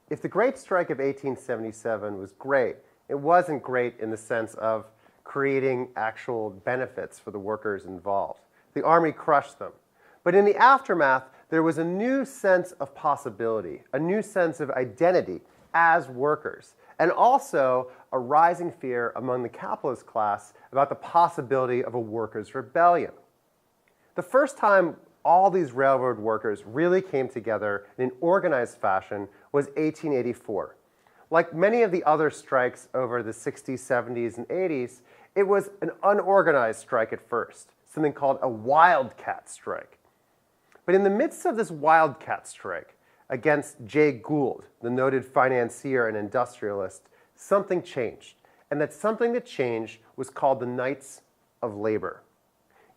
if the Great Strike of 1877 was great, it wasn't great in the sense of creating actual benefits for the workers involved. The Army crushed them. But in the aftermath, there was a new sense of possibility, a new sense of identity as workers, and also a rising fear among the capitalist class about the possibility of a workers' rebellion. The first time all these railroad workers really came together in an organized fashion was 1884. Like many of the other strikes over the 60s, 70s, and 80s, it was an unorganized strike at first, something called a wildcat strike. But in the midst of this wildcat strike against Jay Gould, the noted financier and industrialist, something changed. And that something that changed was called the Knights of Labor.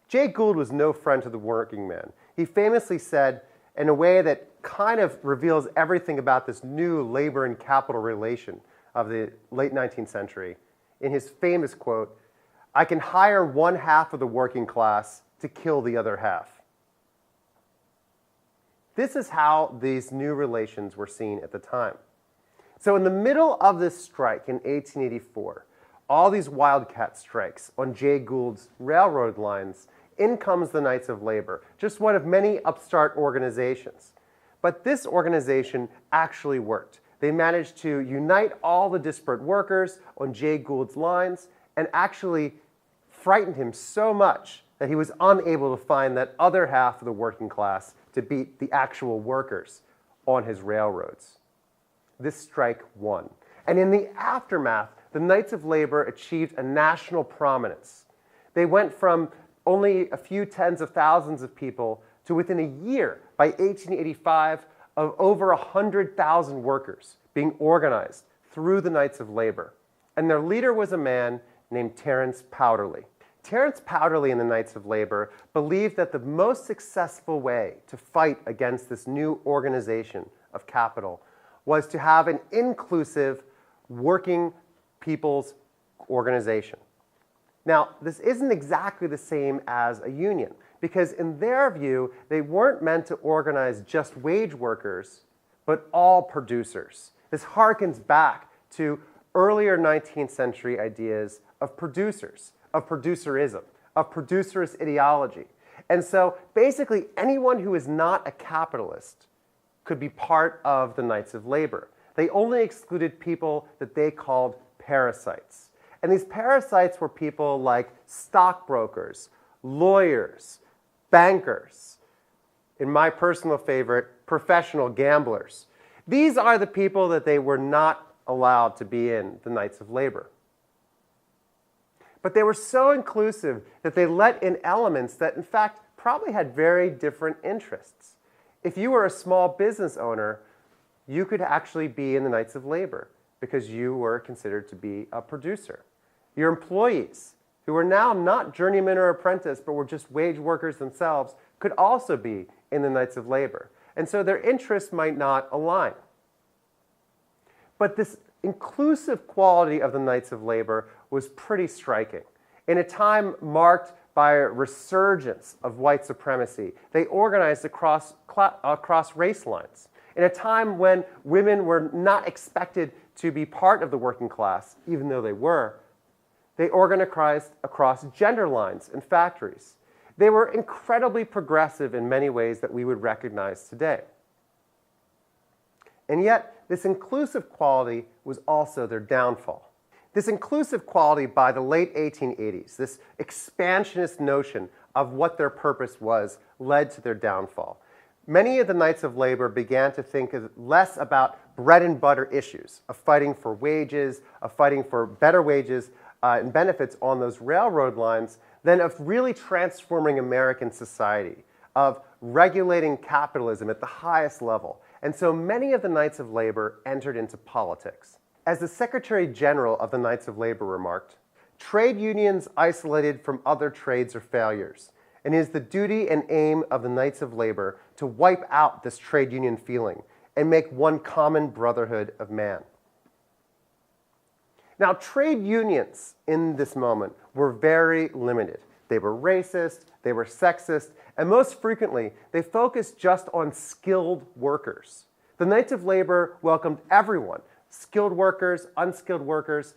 Jay Gould was no friend to the working man. He famously said, in a way that kind of reveals everything about this new labor and capital relation of the late 19th century, in his famous quote, "I can hire one half of the working class to kill the other half." This is how these new relations were seen at the time. So in the middle of this strike in 1884, all these wildcat strikes on Jay Gould's railroad lines, in comes the Knights of Labor, just one of many upstart organizations. But this organization actually worked. They managed to unite all the disparate workers on Jay Gould's lines and actually frightened him so much that he was unable to find that other half of the working class to beat the actual workers on his railroads. This strike won. And in the aftermath, the Knights of Labor achieved a national prominence. They went from only a few tens of thousands of people to within a year, by 1885, of over 100,000 workers being organized through the Knights of Labor. And their leader was a man named Terence Powderly. Terence Powderly and the Knights of Labor believed that the most successful way to fight against this new organization of capital was to have an inclusive working people's organization. Now, this isn't exactly the same as a union, because in their view, they weren't meant to organize just wage workers, but all producers. This harkens back to earlier 19th century ideas of producers, of producerism, of producerist ideology. And so basically anyone who is not a capitalist could be part of the Knights of Labor. They only excluded people that they called parasites. And these parasites were people like stockbrokers, lawyers, bankers, in my personal favorite, professional gamblers. These are the people that they were not allowed to be in the Knights of Labor. But they were so inclusive that they let in elements that, in fact, probably had very different interests. If you were a small business owner, you could actually be in the Knights of Labor because you were considered to be a producer. Your employees, who were now not journeyman or apprentice, but were just wage workers themselves, could also be in the Knights of Labor. And so their interests might not align. But this inclusive quality of the Knights of Labor was pretty striking. In a time marked by a resurgence of white supremacy, they organized across race lines. In a time when women were not expected to be part of the working class, even though they were, they organized across gender lines in factories. They were incredibly progressive in many ways that we would recognize today. And yet, this inclusive quality was also their downfall. This inclusive quality by the late 1880s, this expansionist notion of what their purpose was, led to their downfall. Many of the Knights of Labor began to think less about bread and butter issues, of fighting for wages, of fighting for better wages and benefits on those railroad lines, than of really transforming American society, of regulating capitalism at the highest level. And so many of the Knights of Labor entered into politics. As the Secretary General of the Knights of Labor remarked, "Trade unions isolated from other trades are failures, and it is the duty and aim of the Knights of Labor to wipe out this trade union feeling and make one common brotherhood of man." Now, trade unions in this moment were very limited. They were racist, they were sexist, and most frequently, they focused just on skilled workers. The Knights of Labor welcomed everyone, skilled workers, unskilled workers,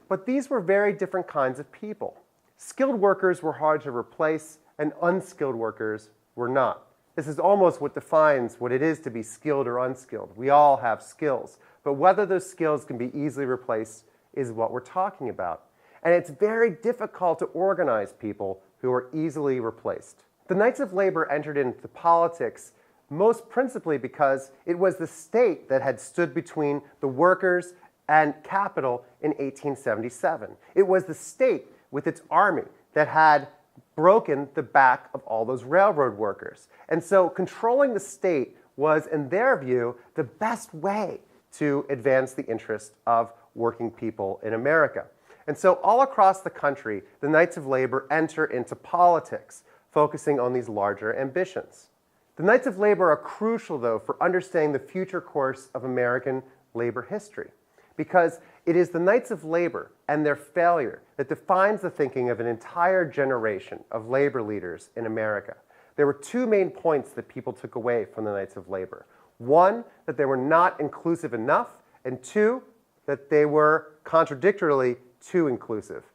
but these were very different kinds of people. Skilled workers were hard to replace, and unskilled workers were not. This is almost what defines what it is to be skilled or unskilled. We all have skills, but whether those skills can be easily replaced is what we're talking about. And it's very difficult to organize people who are easily replaced. The Knights of Labor entered into politics most principally because it was the state that had stood between the workers and capital in 1877. It was the state with its army that had broken the back of all those railroad workers. And so controlling the state was, in their view, the best way to advance the interest of working people in America. And so all across the country, the Knights of Labor enter into politics, focusing on these larger ambitions. The Knights of Labor are crucial, though, for understanding the future course of American labor history, because it is the Knights of Labor and their failure that defines the thinking of an entire generation of labor leaders in America. There were two main points that people took away from the Knights of Labor. One, that they were not inclusive enough, and two, that they were contradictorily too inclusive.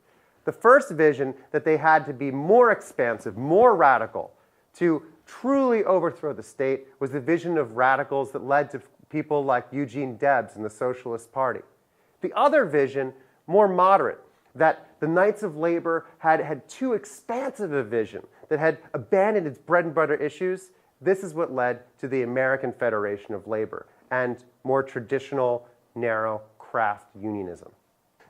The first vision, that they had to be more expansive, more radical, to truly overthrow the state, was the vision of radicals that led to people like Eugene Debs and the Socialist Party. The other vision, more moderate, that the Knights of Labor had too expansive a vision, that had abandoned its bread and butter issues. This is what led to the American Federation of Labor and more traditional, narrow craft unionism.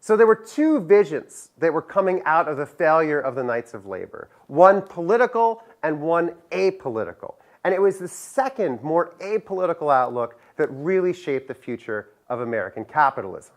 So there were two visions that were coming out of the failure of the Knights of Labor, one political and one apolitical. And it was the second, more apolitical outlook that really shaped the future of American capitalism.